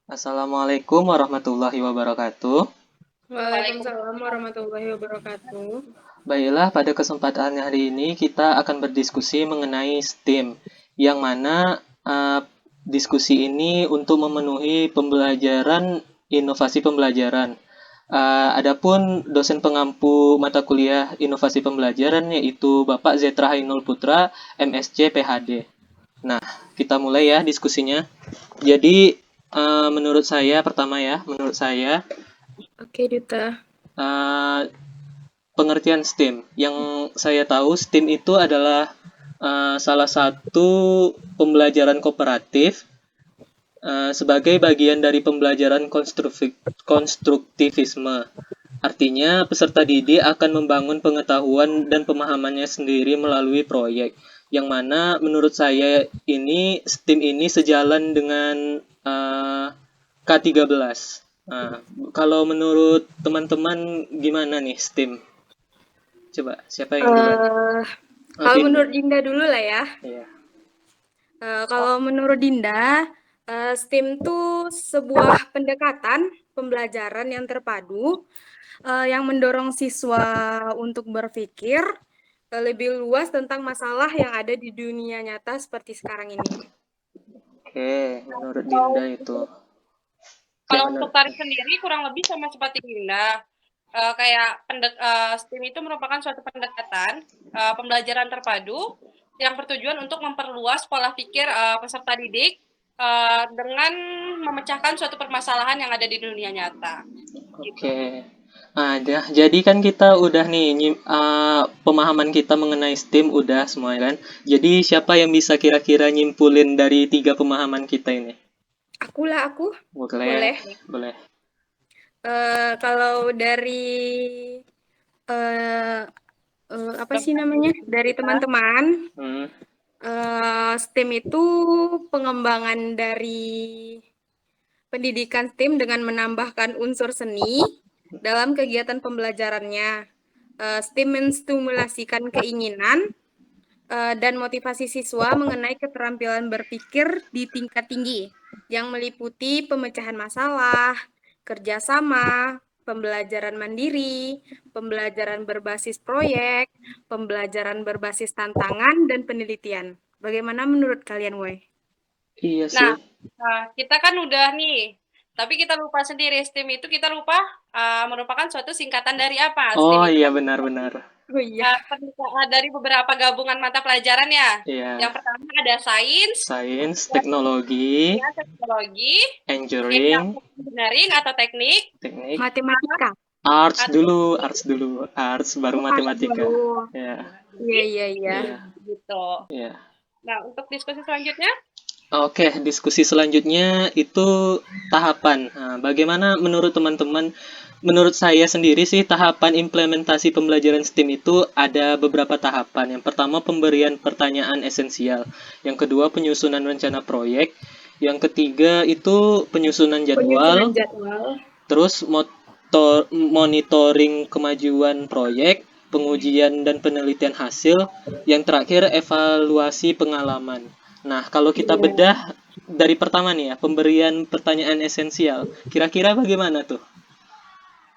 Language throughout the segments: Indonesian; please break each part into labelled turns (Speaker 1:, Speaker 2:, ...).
Speaker 1: Assalamualaikum warahmatullahi wabarakatuh.
Speaker 2: Waalaikumsalam warahmatullahi wabarakatuh.
Speaker 1: Baiklah, pada kesempatan hari ini kita akan berdiskusi mengenai STEAM, yang mana diskusi ini untuk memenuhi pembelajaran inovasi pembelajaran. Adapun dosen pengampu mata kuliah inovasi pembelajaran yaitu Bapak Zetra Hainul Putra, MSc PhD. Nah, kita mulai ya diskusinya. Jadi, menurut saya,
Speaker 2: Oke, Duta.
Speaker 1: eh, pengertian STEAM. Yang saya tahu STEAM itu adalah salah satu pembelajaran kooperatif sebagai bagian dari pembelajaran konstruktivisme. Artinya, peserta didik akan membangun pengetahuan dan pemahamannya sendiri melalui proyek. Yang mana menurut saya ini STEAM ini sejalan dengan K13. Nah, kalau menurut teman-teman gimana nih STEAM? Coba, siapa yang duluan?
Speaker 2: Eh,
Speaker 1: Oh,
Speaker 2: kalau
Speaker 1: Dinda.
Speaker 2: menurut Dinda dulu lah ya.
Speaker 1: Iya.
Speaker 2: Kalau menurut Dinda, STEAM itu sebuah pendekatan pembelajaran yang terpadu, yang mendorong siswa untuk berpikir lebih luas tentang masalah yang ada di dunia nyata seperti sekarang ini.
Speaker 1: Oke, menurut Dinda
Speaker 3: Kalau
Speaker 1: itu
Speaker 3: kalau
Speaker 1: gimana?
Speaker 3: untuk tarif sendiri kurang lebih sama seperti Dinda. Kayak STEAM itu merupakan suatu pendekatan pembelajaran terpadu yang bertujuan untuk memperluas pola pikir peserta didik dengan memecahkan suatu permasalahan yang ada di dunia nyata. Gitu.
Speaker 1: Oke. Nah, jadi kan kita udah nih pemahaman kita mengenai STEAM udah semua kan. Jadi siapa yang bisa kira-kira nyimpulin dari tiga pemahaman kita ini?
Speaker 2: Aku
Speaker 1: Boleh,
Speaker 2: boleh.
Speaker 1: boleh.
Speaker 2: Kalau dari eh, apa sih namanya? Dari
Speaker 3: Kita
Speaker 2: teman-teman,
Speaker 1: Hmm,
Speaker 2: STEM itu pengembangan dari pendidikan STEM dengan menambahkan unsur seni dalam kegiatan pembelajarannya. STEM menstimulasikan keinginan dan motivasi siswa mengenai keterampilan berpikir di tingkat tinggi yang meliputi pemecahan masalah, kerjasama, pembelajaran mandiri, pembelajaran berbasis proyek, pembelajaran berbasis tantangan, dan penelitian. Bagaimana menurut kalian, Wei?
Speaker 1: iya
Speaker 3: Nah,
Speaker 1: sih.
Speaker 3: kita kan udah nih, tapi kita lupa sendiri STEAM itu kita lupa merupakan suatu singkatan dari apa
Speaker 1: Oh
Speaker 3: STEAM itu.
Speaker 1: iya benar-benar.
Speaker 2: Oh iya.
Speaker 3: Dari beberapa gabungan mata pelajaran ya. Yang
Speaker 1: Iya.
Speaker 3: pertama ada sains,
Speaker 1: Sains,
Speaker 3: yang
Speaker 1: teknologi,
Speaker 3: kedua teknologi, yang
Speaker 1: engineering,
Speaker 3: engineering atau teknik,
Speaker 1: teknik,
Speaker 2: Matematika.
Speaker 3: atau
Speaker 1: arts baru
Speaker 2: Oh, art
Speaker 1: matematika.
Speaker 2: dulu.
Speaker 1: Ya,
Speaker 2: Iya, iya, iya.
Speaker 1: iya,
Speaker 3: gitu.
Speaker 1: iya.
Speaker 3: Nah, untuk diskusi selanjutnya,
Speaker 1: Oke, diskusi selanjutnya itu tahapan. Nah, bagaimana menurut teman-teman? Menurut saya sendiri sih tahapan implementasi pembelajaran STEAM itu ada beberapa tahapan. Yang pertama pemberian pertanyaan esensial. Yang kedua penyusunan rencana proyek. Yang ketiga itu penyusunan jadwal.
Speaker 2: Penyusunan jadwal.
Speaker 1: Terus monitoring kemajuan proyek, pengujian dan penelitian hasil. Yang terakhir evaluasi pengalaman. Nah, kalau kita
Speaker 2: Iya.
Speaker 1: bedah dari pertama nih ya, pemberian pertanyaan esensial. Kira-kira bagaimana tuh?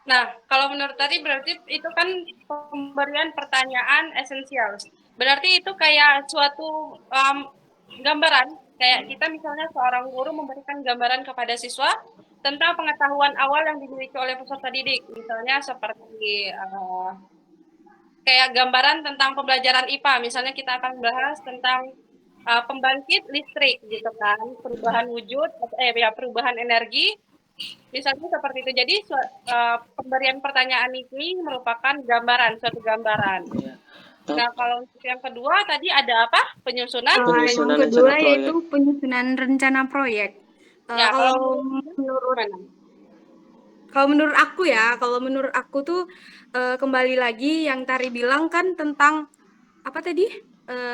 Speaker 3: nah, kalau menurut tadi berarti itu kan pemberian pertanyaan esensial. Berarti itu kayak suatu gambaran, kayak kita misalnya seorang guru memberikan gambaran kepada siswa tentang pengetahuan awal yang dimiliki oleh peserta didik. Misalnya seperti kayak gambaran tentang pembelajaran IPA. Misalnya kita akan bahas tentang pembangkit listrik gitu kan, perubahan wujud, ya perubahan energi. Misalnya seperti itu. Jadi pemberian pertanyaan ini merupakan gambaran, suatu gambaran.
Speaker 1: Ya,
Speaker 3: Nah, kalau untuk yang kedua tadi ada apa? Penyusunan.
Speaker 2: Yang
Speaker 1: penyusunan rencana
Speaker 2: kedua
Speaker 1: proyek.
Speaker 2: yaitu penyusunan rencana proyek.
Speaker 3: Ya, kalau
Speaker 2: Kalau
Speaker 3: menurut
Speaker 2: menurut
Speaker 3: gimana?
Speaker 2: kalau menurut aku tuh kembali lagi yang Tari bilang kan tentang apa tadi?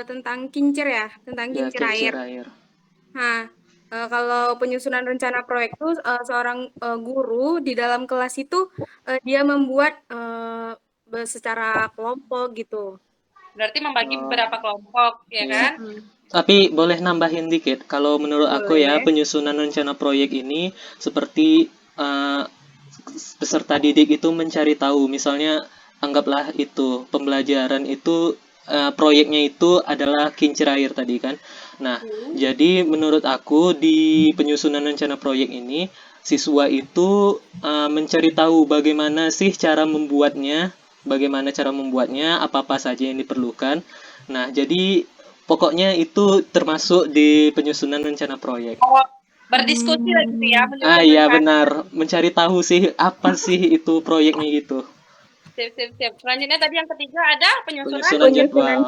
Speaker 2: Tentang kincir ya, tentang
Speaker 1: Ya,
Speaker 2: kincir air.
Speaker 1: kincir air.
Speaker 2: Nah, kalau penyusunan rencana proyek tuh seorang guru di dalam kelas itu dia membuat secara kelompok gitu.
Speaker 3: Berarti membagi
Speaker 1: Oh,
Speaker 3: beberapa kelompok, ya
Speaker 1: iya.
Speaker 3: kan?
Speaker 2: Mm-mm.
Speaker 1: Tapi boleh nambahin dikit. Kalau menurut aku ya,
Speaker 2: Boleh.
Speaker 1: penyusunan rencana proyek ini seperti eh, peserta didik itu mencari tahu. Misalnya, anggaplah itu pembelajaran itu proyeknya itu adalah kincir air tadi kan. Nah, jadi menurut aku di penyusunan rencana proyek ini siswa itu mencari tahu bagaimana cara membuatnya, apa-apa saja yang diperlukan. Nah, jadi pokoknya itu termasuk di penyusunan rencana proyek.
Speaker 3: Oh, berdiskusi lah gitu ya,
Speaker 1: Ah
Speaker 3: menyusun
Speaker 1: iya
Speaker 3: rencana.
Speaker 1: benar, mencari tahu sih apa sih itu proyeknya gitu.
Speaker 3: Sip. Selanjutnya tadi yang ketiga ada penyusunan.
Speaker 1: Penyusunan
Speaker 2: Penyusunan
Speaker 1: jadwal.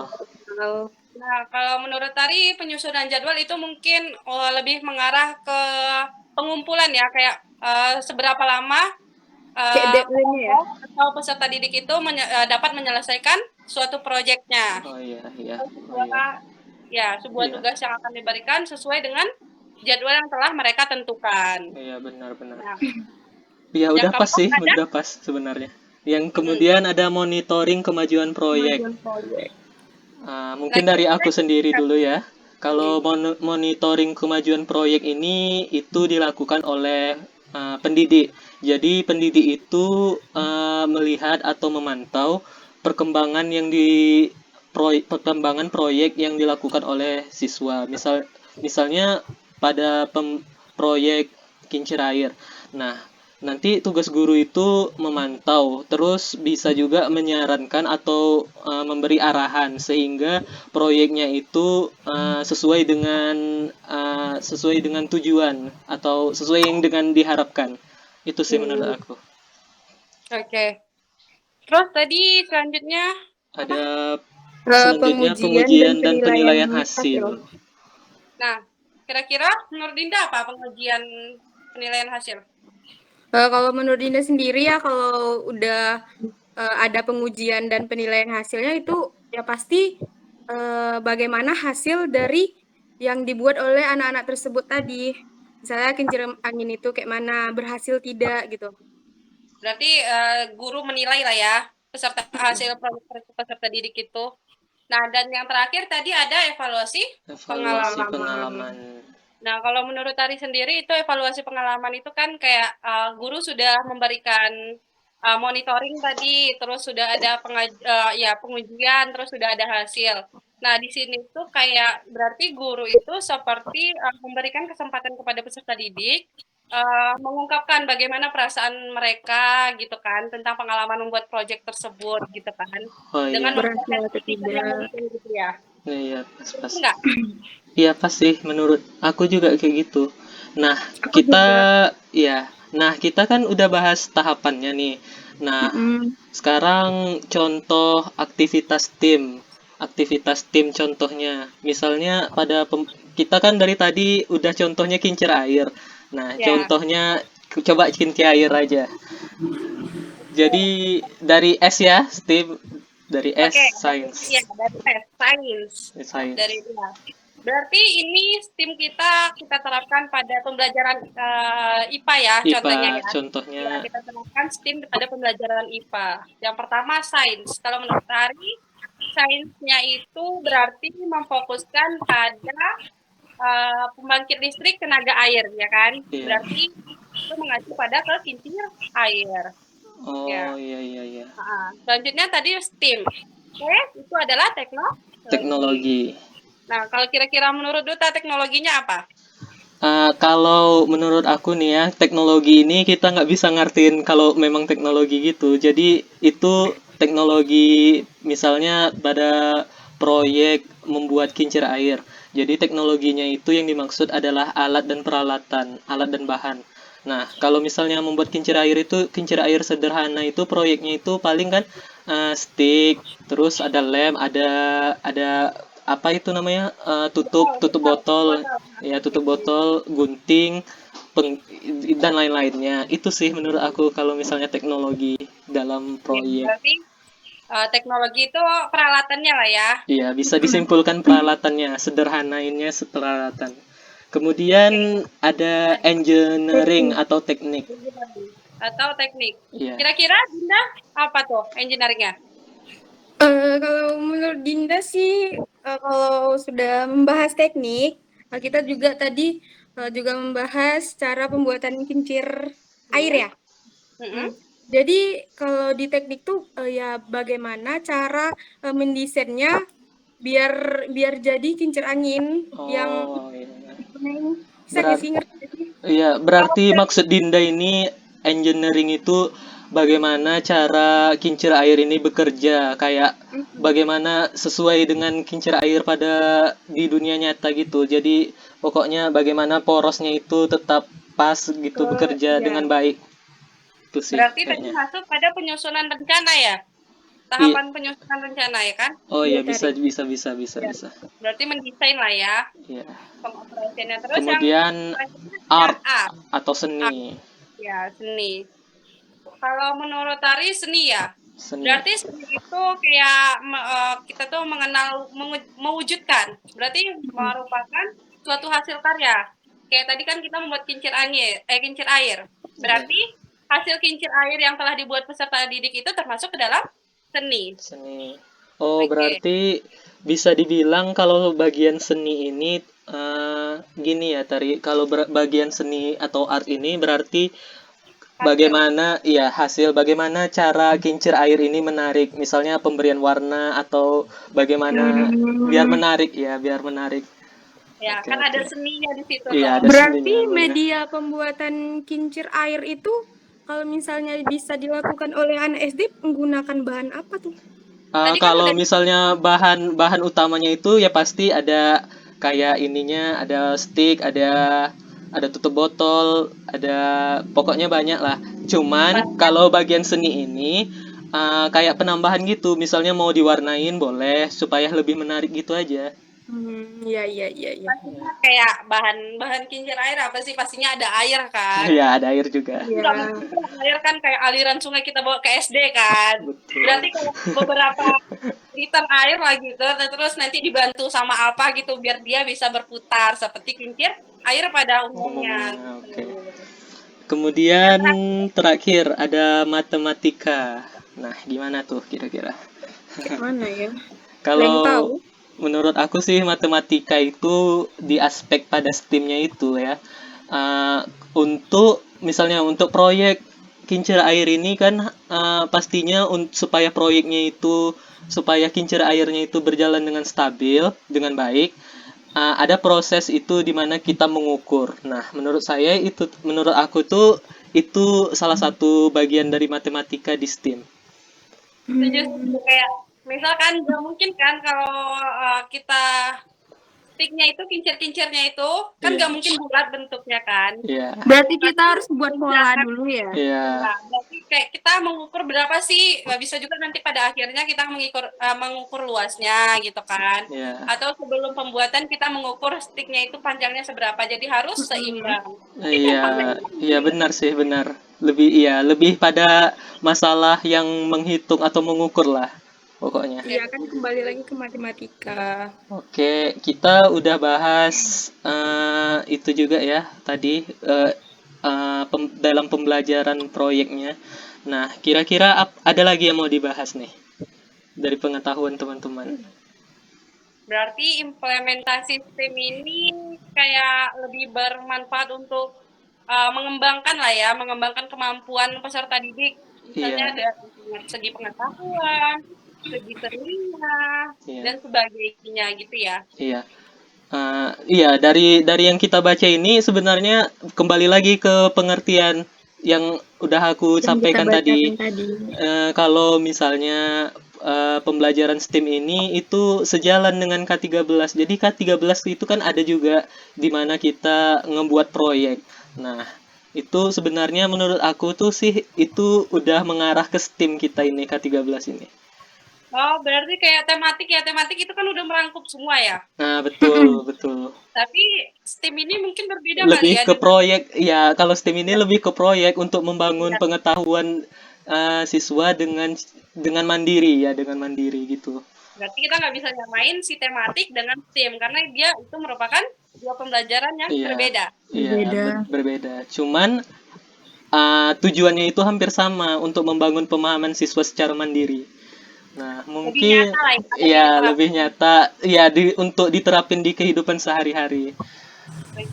Speaker 2: jadwal.
Speaker 3: Nah, kalau menurut Tari, penyusunan jadwal itu mungkin lebih mengarah ke pengumpulan ya, kayak seberapa lama
Speaker 2: Kayak deadline-nya ya.
Speaker 3: kelompok atau peserta didik itu dapat menyelesaikan suatu proyeknya.
Speaker 1: Oh iya, iya. Oh iya.
Speaker 3: Sebuah
Speaker 1: Iya.
Speaker 3: tugas yang akan diberikan sesuai dengan jadwal yang telah mereka tentukan.
Speaker 1: Iya benar-benar.
Speaker 3: Nah,
Speaker 1: Ya
Speaker 3: yang
Speaker 1: udah pas
Speaker 3: keempat
Speaker 1: sih,
Speaker 3: ada
Speaker 1: udah pas sebenarnya. Yang kemudian ada monitoring kemajuan proyek.
Speaker 2: Kemajuan proyek.
Speaker 1: Mungkin
Speaker 3: lagi
Speaker 1: dari aku sendiri dulu ya. Kalau monitoring kemajuan proyek ini itu dilakukan oleh pendidik. Jadi pendidik itu melihat atau memantau perkembangan perkembangan proyek yang dilakukan oleh siswa. Misalnya pada proyek kincir air. Nah, nanti tugas guru itu memantau, terus bisa juga menyarankan atau memberi arahan sehingga proyeknya itu sesuai dengan tujuan atau sesuai yang dengan diharapkan. Itu sih menurut aku.
Speaker 3: Oke. Terus tadi selanjutnya
Speaker 1: Ada selanjutnya
Speaker 2: Pengujian
Speaker 1: pengujian dan
Speaker 2: penilaian
Speaker 1: penilaian hasil.
Speaker 3: Nah, kira-kira menurut Dinda apa pengujian penilaian hasil?
Speaker 2: Kalau menurut Dinda sendiri ya, kalau udah ada pengujian dan penilaian hasilnya itu ya pasti bagaimana hasil dari yang dibuat oleh anak-anak tersebut tadi. Misalnya kincir angin itu kayak mana, berhasil tidak gitu.
Speaker 3: Berarti guru menilai lah ya hasil proyek peserta didik itu. Nah, dan yang terakhir tadi ada evaluasi
Speaker 1: Evaluasi
Speaker 3: pengalaman.
Speaker 1: pengalaman.
Speaker 3: Nah, kalau menurut Tari sendiri itu evaluasi pengalaman itu kan kayak guru sudah memberikan monitoring tadi, terus sudah ada pengujian, terus sudah ada hasil. Nah, di sini tuh kayak berarti guru itu seperti memberikan kesempatan kepada peserta didik mengungkapkan bagaimana perasaan mereka gitu kan tentang pengalaman membuat proyek tersebut gitu kan
Speaker 1: Oh iya.
Speaker 3: dengan
Speaker 2: Berhasil atau
Speaker 3: memperhatikan yang
Speaker 2: tidak.
Speaker 3: mungkin gitu ya.
Speaker 1: Iya, pas-pas.
Speaker 3: Enggak?
Speaker 1: Iya pasti menurut aku juga kayak gitu. Nah,
Speaker 2: Aku juga.
Speaker 1: kita kan udah bahas tahapannya nih. Nah, sekarang contoh aktivitas tim. Aktivitas tim contohnya. Misalnya kita kan dari tadi udah contohnya kincir air. Nah,
Speaker 3: Ya.
Speaker 1: contohnya coba kincir air aja. Jadi dari S ya, tim dari S
Speaker 3: Oke,
Speaker 1: Science.
Speaker 3: Iya, dari Science.
Speaker 1: Science.
Speaker 3: Berarti ini tim kita terapkan pada pembelajaran IPA ya,
Speaker 1: IPA,
Speaker 3: contohnya ya.
Speaker 1: contohnya.
Speaker 3: Ya, kita terapkan STEAM pada pembelajaran IPA. Yang pertama Sains. Kalau menurut Tari, sainsnya itu berarti memfokuskan pada pembangkit listrik tenaga air, ya kan?
Speaker 1: Iya.
Speaker 3: Berarti itu mengacu pada ke kincir air.
Speaker 1: Oh
Speaker 3: Ya.
Speaker 1: iya.
Speaker 3: Selanjutnya tadi STEAM. Oke, itu adalah
Speaker 1: Teknologi.
Speaker 3: Nah, kalau kira-kira menurut Duta teknologinya apa?
Speaker 1: Kalau menurut aku nih ya, teknologi ini kita nggak bisa ngertiin kalau memang teknologi gitu. Jadi itu teknologi misalnya pada proyek membuat kincir air. Jadi teknologinya itu yang dimaksud adalah alat dan peralatan, alat dan bahan. Nah, kalau misalnya membuat kincir air sederhana itu proyeknya itu paling kan stick, terus ada lem, ada apa itu namanya tutup botol ya, tutup botol, gunting, dan lain-lainnya. Itu sih menurut aku kalau misalnya teknologi dalam proyek.
Speaker 3: Berarti teknologi itu peralatannya lah ya.
Speaker 1: Iya, bisa disimpulkan peralatannya, sederhanainnya peralatan. Kemudian ada engineering atau teknik.
Speaker 3: Atau teknik.
Speaker 1: Iya.
Speaker 3: Kira-kira Dinda apa tuh engineeringnya?
Speaker 2: Kalau menurut Dinda sih, kalau sudah membahas teknik, kita juga tadi juga membahas cara pembuatan kincir air ya.
Speaker 3: Mm-mm.
Speaker 2: Jadi kalau di teknik tuh ya bagaimana cara mendesainnya biar biar jadi kincir angin yang
Speaker 1: Oh iya.
Speaker 2: bisa nggak
Speaker 1: Berat
Speaker 2: sih ngerti nggak sih?
Speaker 1: Iya, berarti maksud Dinda ini engineering itu bagaimana cara kincir air ini bekerja, kayak
Speaker 2: Mm-mm.
Speaker 1: bagaimana sesuai dengan kincir air pada di dunia nyata gitu. Jadi pokoknya bagaimana porosnya itu tetap pas gitu bekerja
Speaker 2: Ya.
Speaker 1: dengan baik. Itu sih
Speaker 3: Berarti tadi
Speaker 1: kayaknya.
Speaker 3: masuk pada penyusunan rencana ya?
Speaker 1: Iya.
Speaker 3: Tahapan penyusunan rencana ya kan?
Speaker 1: Oh
Speaker 2: Iya
Speaker 1: iya, bisa
Speaker 2: tadi.
Speaker 1: bisa bisa bisa
Speaker 3: Ya.
Speaker 1: bisa.
Speaker 3: Berarti mendesain lah ya
Speaker 1: Iya.
Speaker 3: pengoperasiannya. Terus yang
Speaker 1: Kemudian
Speaker 3: selanjutnya ada
Speaker 1: art
Speaker 3: A.
Speaker 1: atau
Speaker 3: A.
Speaker 1: seni.
Speaker 3: Ya, seni. Kalau menurut Tari seni ya.
Speaker 1: Seni.
Speaker 3: Berarti seni itu kayak kita tuh mengenal mewujudkan. Berarti merupakan suatu hasil karya. Kayak tadi kan kita membuat kincir air.
Speaker 1: Iya.
Speaker 3: Berarti hasil kincir air yang telah dibuat peserta didik itu termasuk ke dalam seni.
Speaker 1: Seni. Oh,
Speaker 3: Oke.
Speaker 1: berarti bisa dibilang kalau bagian seni ini gini ya, Tari. Kalau bagian seni atau art ini berarti
Speaker 3: Hasil.
Speaker 1: bagaimana cara kincir air ini menarik. Misalnya pemberian warna atau bagaimana biar
Speaker 2: Hmm.
Speaker 1: menarik ya, biar menarik.
Speaker 3: Ya,
Speaker 1: Oke,
Speaker 3: kan ada
Speaker 1: oke.
Speaker 3: seninya di situ
Speaker 1: Iya,
Speaker 3: toh.
Speaker 1: ada
Speaker 2: Berarti
Speaker 1: seninya, benar.
Speaker 2: media pembuatan kincir air itu kalau misalnya bisa dilakukan oleh anak SD menggunakan bahan apa tuh?
Speaker 3: Tadi kan
Speaker 1: Kalau
Speaker 3: udah
Speaker 1: misalnya bahan bahan utamanya itu ya pasti ada kayak ininya, ada stick, ada tutup botol, ada pokoknya banyak lah. Cuman
Speaker 3: pastinya
Speaker 1: kalau bagian seni ini kayak penambahan gitu, misalnya mau diwarnain boleh supaya lebih menarik gitu aja.
Speaker 2: Iya, iya, iya, iya.
Speaker 3: pastinya kayak bahan-bahan kincir air apa sih? Pastinya ada air kan.
Speaker 1: Ya, ada air juga.
Speaker 2: Iya.
Speaker 3: Nggak mungkin dong air kan kayak aliran sungai kita bawa ke SD kan.
Speaker 1: Betul.
Speaker 3: Berarti kalau beberapa liter air lah gitu, terus nanti dibantu sama apa gitu biar dia bisa berputar seperti kincir air pada umumnya.
Speaker 1: Umumnya, oke.
Speaker 3: Gitu. Yang
Speaker 1: Kemudian
Speaker 3: terakhir,
Speaker 1: terakhir ada matematika. Nah, gimana tuh kira-kira?
Speaker 2: Kayak mana ya? Yang tahu?
Speaker 1: Kalau menurut aku sih matematika itu di aspek pada STEM-nya itu ya. Eh, untuk misalnya untuk proyek kincir air ini kan pastinya supaya proyeknya itu supaya kincir airnya itu berjalan dengan stabil, dengan baik, ada proses itu di mana kita mengukur. Nah, menurut aku tuh itu salah satu bagian dari matematika di STEM.
Speaker 3: setuju kayak misalkan nggak mungkin kan kalau kita sticknya itu kincir-kincirnya itu kan
Speaker 1: Iya,
Speaker 3: nggak mungkin bulat bentuknya kan.
Speaker 1: iya,
Speaker 2: Berarti kita
Speaker 3: Berarti
Speaker 2: harus buat pola
Speaker 3: tunjangan.
Speaker 2: dulu ya.
Speaker 1: iya,
Speaker 3: Nah, berarti kayak kita mengukur berapa sih? Nggak bisa juga nanti pada akhirnya kita mengukur luasnya gitu kan.
Speaker 1: iya.
Speaker 3: Atau sebelum pembuatan kita mengukur sticknya itu panjangnya seberapa. Jadi harus
Speaker 2: Mm-mm.
Speaker 3: seimbang. Jadi
Speaker 1: Iya,
Speaker 3: contohnya
Speaker 1: iya benar sih, benar. Lebih pada masalah yang menghitung atau mengukur lah, pokoknya.
Speaker 2: Iya kan kembali lagi ke matematika.
Speaker 1: Oke, kita udah bahas itu juga ya tadi dalam pembelajaran proyeknya. Nah, kira-kira ada lagi yang mau dibahas nih dari pengetahuan teman-teman?
Speaker 3: berarti implementasi STEM ini kayak lebih bermanfaat untuk mengembangkan lah ya, mengembangkan kemampuan peserta didik. Misalnya
Speaker 1: Iya,
Speaker 3: dari segi pengetahuan, segi seninya,
Speaker 1: iya,
Speaker 3: dan sebagainya gitu ya.
Speaker 1: iya. Iya, dari yang kita baca ini sebenarnya kembali lagi ke pengertian yang udah aku
Speaker 2: Yang kita
Speaker 1: sampaikan tadi.
Speaker 2: bacakan tadi.
Speaker 1: Kalau misalnya pembelajaran STEM ini itu sejalan dengan K13. Jadi K13 itu kan ada juga di mana kita ngebuat proyek. Nah, itu sebenarnya menurut aku tuh sih itu udah mengarah ke STEM kita ini K13 ini.
Speaker 3: Oh, berarti kayak tematik itu kan udah merangkup semua ya.
Speaker 1: Nah, betul, betul.
Speaker 3: Tapi STEM ini mungkin berbeda kali
Speaker 1: Lebih
Speaker 3: ya
Speaker 1: ke
Speaker 3: dengan
Speaker 1: proyek ya, kalau STEM ini lebih ke proyek untuk membangun
Speaker 3: ya,
Speaker 1: pengetahuan siswa dengan mandiri ya, dengan mandiri gitu.
Speaker 3: berarti kita nggak bisa nyamain si tematik dengan STEM karena dia itu merupakan dua pembelajaran yang
Speaker 1: Iya,
Speaker 3: berbeda.
Speaker 1: iya,
Speaker 2: Beda.
Speaker 1: berbeda. Cuman tujuannya itu hampir sama untuk membangun pemahaman siswa secara mandiri. Nah,
Speaker 3: Lebih
Speaker 1: mungkin
Speaker 3: nyata lah ya,
Speaker 1: ya
Speaker 3: diterapkan.
Speaker 1: lebih nyata ya untuk diterapin di kehidupan sehari-hari.
Speaker 3: Oke.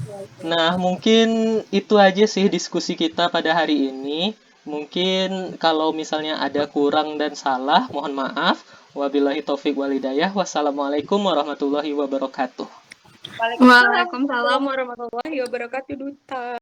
Speaker 1: Nah, mungkin itu aja sih diskusi kita pada hari ini. Mungkin kalau misalnya ada kurang dan salah, mohon maaf. Wabillahi taufik walhidayah. Wassalamualaikum warahmatullahi wabarakatuh.
Speaker 3: Waalaikumsalam.
Speaker 2: Waalaikumsalam warahmatullahi wabarakatuh, Duta.